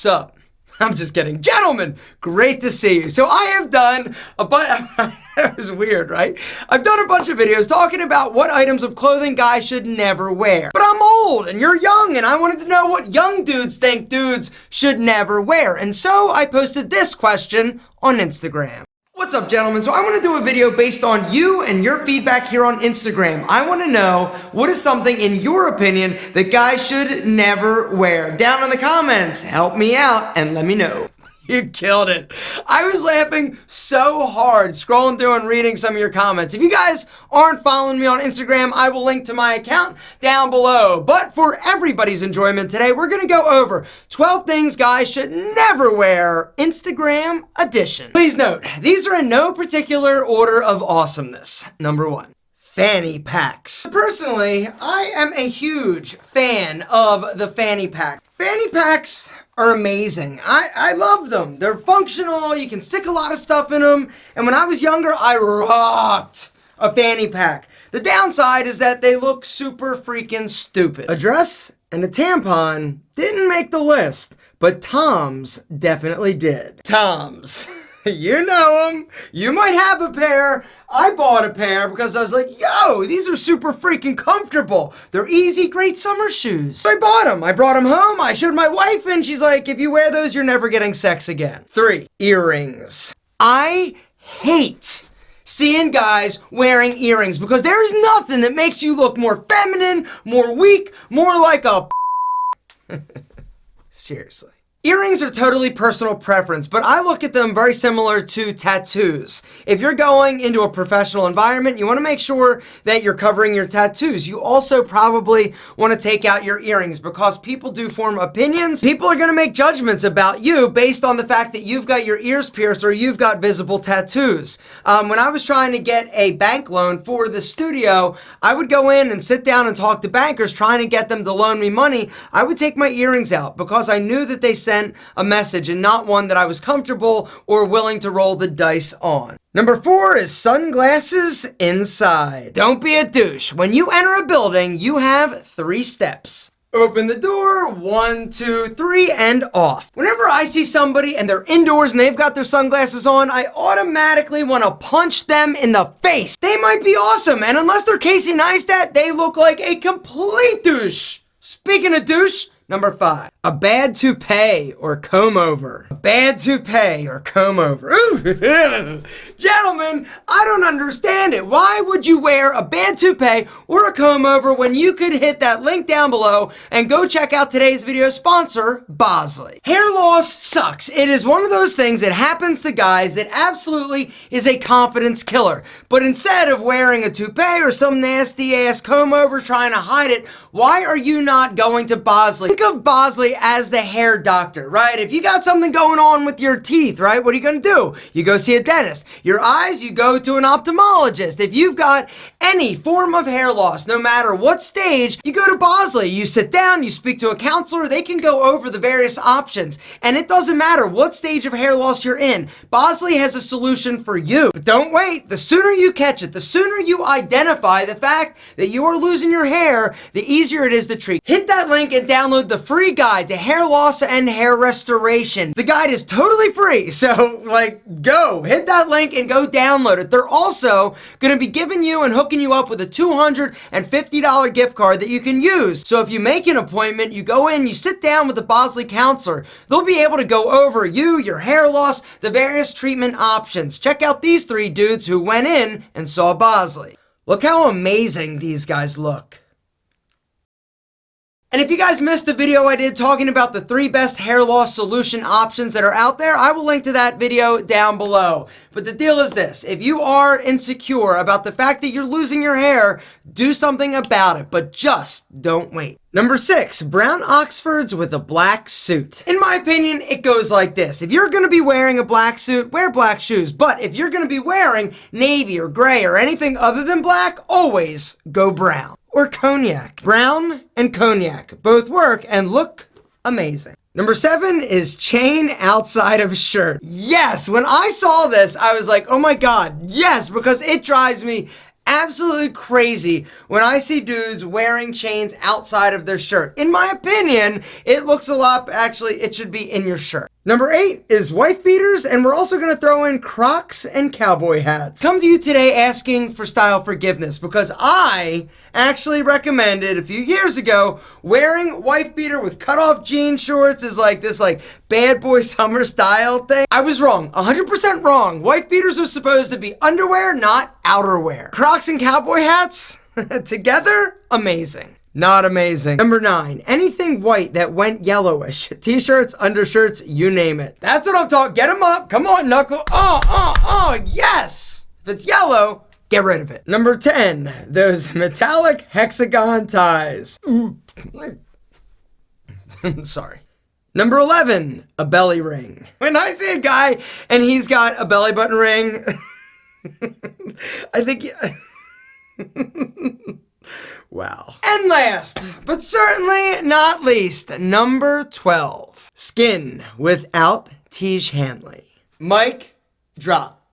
What's up? I'm just kidding. Gentlemen, great to see you. So I have done a bunch, that was weird, right? I've done a bunch of videos talking about what items of clothing guys should never wear. But I'm old and you're young and I wanted to know what young dudes think dudes should never wear. And so I posted this question on Instagram. What's up, gentlemen? So I want to do a video based on you and your feedback here on Instagram. I want to know what is something, in your opinion, that guys should never wear. Down in the comments, help me out and let me know. You killed it. I was laughing so hard scrolling through and reading some of your comments. If you guys aren't following me on Instagram, I will link to my account down below. But for everybody's enjoyment today, we're going to go over 12 things guys should never wear, Instagram edition. Please note, these are in no particular order of awesomeness. Number 1. Fanny Packs. Personally, I am a huge fan of the Fanny Pack. Fanny Packs are amazing. I love them. They're functional. You can stick a lot of stuff in them. And when I was younger, I rocked a fanny pack. The downside is that they look super freaking stupid. A dress and a tampon didn't make the list, but Toms definitely did. Toms. You know them. You might have a pair. I bought a pair because I was like, yo, these are super freaking comfortable. They're easy, great summer shoes. So I bought them. I brought them home. I showed my wife and she's like, if you wear those, you're never getting sex again. 3, earrings. I hate seeing guys wearing earrings because there's nothing that makes you look more feminine, more weak, more like a Seriously. Earrings are totally personal preference, but I look at them very similar to tattoos. If you're going into a professional environment, you want to make sure that you're covering your tattoos. You also probably want to take out your earrings because people do form opinions. People are going to make judgments about you based on the fact that you've got your ears pierced or you've got visible tattoos. When I was trying to get a bank loan for the studio, I would go in and sit down and talk to bankers trying to get them to loan me money. I would take my earrings out because I knew that they sent a message and not one that I was comfortable or willing to roll the dice on. Number 4 is sunglasses inside. Don't be a douche. When you enter a building, you have 3 steps. Open the door, 1, 2, 3, and off. Whenever I see somebody and they're indoors and they've got their sunglasses on, I automatically want to punch them in the face. They might be awesome, and unless they're Casey Neistat, they look like a complete douche. Speaking of douche, number 5, a bad toupee or comb over. A bad toupee or comb over. Ooh. Gentlemen, I don't understand it. Why would you wear a bad toupee or a comb over when you could hit that link down below and go check out today's video sponsor, Bosley. Hair loss sucks. It is one of those things that happens to guys that absolutely is a confidence killer. But instead of wearing a toupee or some nasty ass comb over trying to hide it, why are you not going to Bosley? Think of Bosley as the hair doctor, right? If you got something going on with your teeth, right, what are you going to do? You go see a dentist. Your eyes, you go to an ophthalmologist. If you've got any form of hair loss, no matter what stage, you go to Bosley. You sit down, you speak to a counselor. They can go over the various options. And it doesn't matter what stage of hair loss you're in. Bosley has a solution for you. But don't wait. The sooner you catch it, the sooner you identify the fact that you are losing your hair, the easier it is to treat. Hit that link and download the free guide to hair loss and hair restoration. The guide is totally free, so go hit that link and go download it. They're also going to be giving you and hooking you up with a $250 gift card that you can use. So if you make an appointment, you go in, you sit down with the Bosley counselor. They'll be able to go over you, your hair loss, the various treatment options. Check out these 3 dudes who went in and saw Bosley. Look how amazing these guys look. And if you guys missed the video I did talking about the 3 best hair loss solution options that are out there, I will link to that video down below. But the deal is this: if you are insecure about the fact that you're losing your hair, do something about it, but just don't wait. Number 6, brown Oxfords with a black suit. In my opinion, it goes like this. If you're gonna be wearing a black suit, wear black shoes. But if you're gonna be wearing navy or gray or anything other than black, always go brown. Or cognac. Brown and cognac both work and look amazing. Number 7 is chain outside of shirt. Yes, when I saw this, I was like, oh my God, yes, because it drives me absolutely crazy when I see dudes wearing chains outside of their shirt. In my opinion, it looks a lot, actually, it should be in your shirt. Number 8 is wife beaters, and we're also going to throw in Crocs and cowboy hats. Come to you today asking for style forgiveness because I actually recommended a few years ago wearing wife beater with cutoff jean shorts is like this bad boy summer style thing. I was wrong, 100% wrong. Wife beaters are supposed to be underwear, not outerwear. Crocs and cowboy hats together, amazing. Not amazing. Number 9, anything white that went yellowish. T-shirts, undershirts, you name it. That's what I'm talking. Get them up. Come on, knuckle. Oh, yes. If it's yellow, get rid of it. Number 10, those metallic hexagon ties. Sorry. Number 11, a belly ring. When I see a guy and he's got a belly button ring, I think... Wow. And last, but certainly not least, number 12, skin without Tiege Hanley. Mic drop.